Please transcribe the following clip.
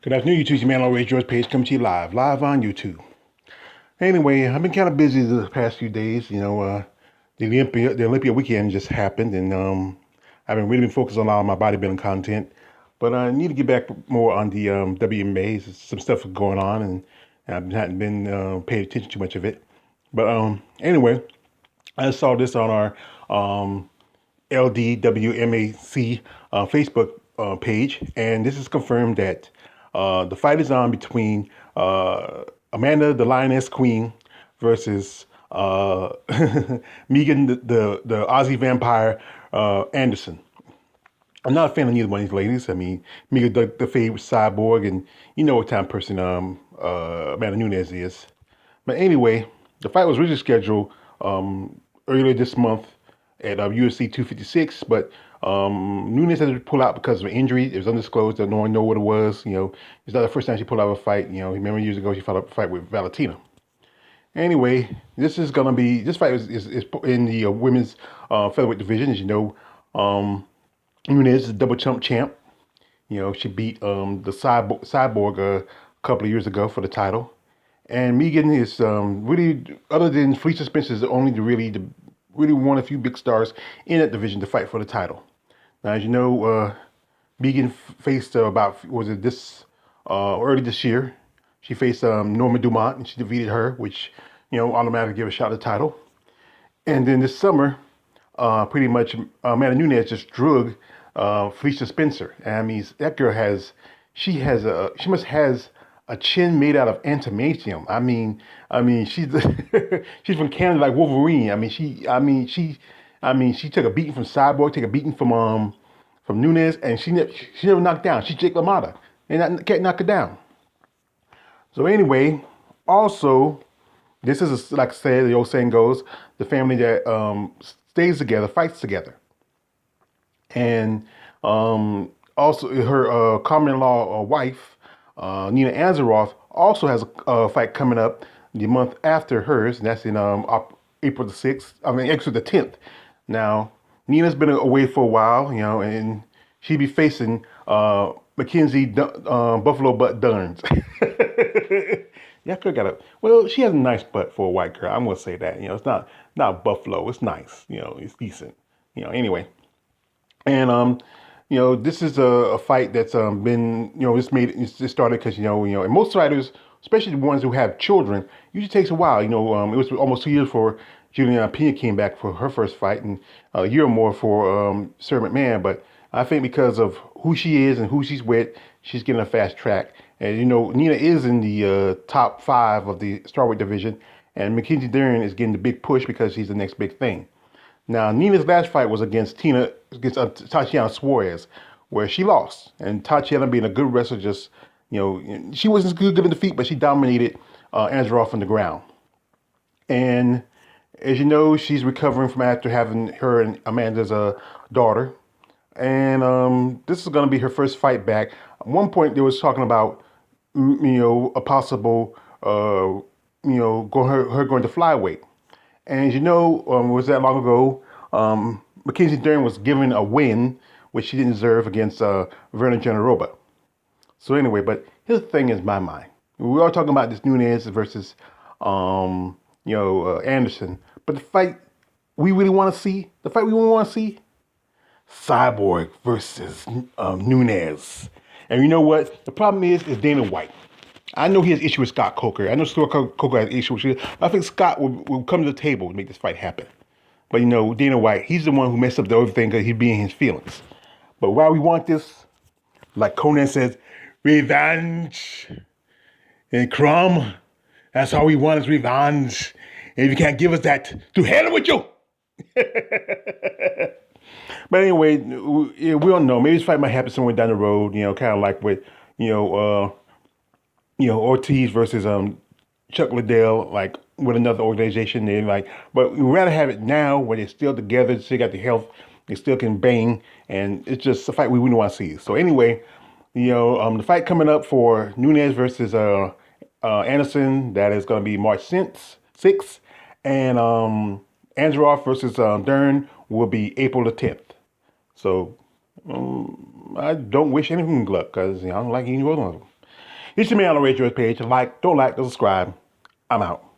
Good afternoon, YouTube. It's your man, always George Page, coming to you live on YouTube. Anyway, I've been kind of busy the past few days. The Olympia weekend just happened, and I've been really been focused on a lot of my bodybuilding content. But I need to get back more on the WMA. Some stuff going on, and I haven't been paying attention too much of it. But anyway, I saw this on our LDWMAC Facebook page, and this is confirmed that the fight is on between Amanda the Lioness Queen versus Megan the Aussie Vampire Anderson. I'm not a fan of neither one of these ladies. I mean, Megan the favorite cyborg, and you know what kind of person Amanda Nunes is. But anyway, the fight was originally scheduled earlier this month at UFC 256, but Nunes had to pull out because of an injury. It was undisclosed. That no one knew what it was. It's not the first time she pulled out of a fight. Remember years ago she fought a fight with Valentina. Anyway, this fight is in the women's featherweight division. As you know, Nunes is a double champ. She beat the Cyborg a couple of years ago for the title. And Megan is really, other than Felicia Spencer, is really one of the few big stars in that division to fight for the title. Now, as you know, Megan faced early this year. She faced Norma Dumont, and she defeated her, which automatically gave a shot at the title. And then this summer, pretty much Amanda Nunes just drug Felicia Spencer. And I mean, that girl she must has a chin made out of adamantium. I mean, she's she's from Canada like Wolverine. She took a beating from Cyborg, took a beating from Nunes, and she never knocked down. She's Jake LaMotta, and can't knock her down. So anyway, also, this is like I said, the old saying goes, the family that stays together fights together. And also, her common-law wife, Nina Ansaroff, also has a fight coming up the month after hers, and that's in April the 6th. April the 10th. Now, Nina's been away for a while, and she'd be facing Mackenzie Buffalo Butt Duns. Yeah, could got a well. She has a nice butt for a white girl. I'm gonna say that. It's not buffalo. It's nice. It's decent. Anyway. And this is a fight that's been this started because and most fighters, especially the ones who have children, usually takes a while. It was almost 2 years for Juliana Pena came back for her first fight, and a year or more for Sarah McMahon. But I think because of who she is and who she's with, she's getting a fast track. And Nina is in the top 5 of the strawweight division, and Mackenzie Dern is getting the big push because she's the next big thing. Now, Nina's last fight was against Tatiana Suarez, where she lost. And Tatiana, being a good wrestler, just, she wasn't good in defeat, but she dominated Ansaroff on the ground. And as you know, she's recovering from after having her and Amanda's daughter. And this is going to be her first fight back. At one point, they was talking about, a possible, her going to flyweight. And as you know, was that long ago, Mackenzie Dern was given a win, which she didn't deserve against Verna Jandiroba. So anyway, but here's the thing is my mind. We are talking about this Nunes versus, Anderson. But the fight we really want to see, Cyborg versus Nunes. And you know what? The problem is Dana White. I know he has issue with Scott Coker. I know Scott Coker has issue with it. I think Scott will come to the table to make this fight happen. But Dana White, he's the one who messed up the other thing because he's being his feelings. But why we want this, like Conan says, revenge. And Crumb, that's all we want is revenge. And if you can't give us that, to hell with you. But anyway, we don't know. Maybe this fight might happen somewhere down the road, kind of like with, Ortiz versus Chuck Liddell, like with another organization. But we'd rather have it now when they're still together, still got the health, they still can bang, and it's just a fight we wouldn't want to see. So anyway, the fight coming up for Nunes versus Anderson, that is going to be March 6th, and Ansaroff versus Dern will be April the 10th. So I don't wish anything luck because I don't like either one of them. It's your man on Ray George page. Like, don't subscribe. I'm out.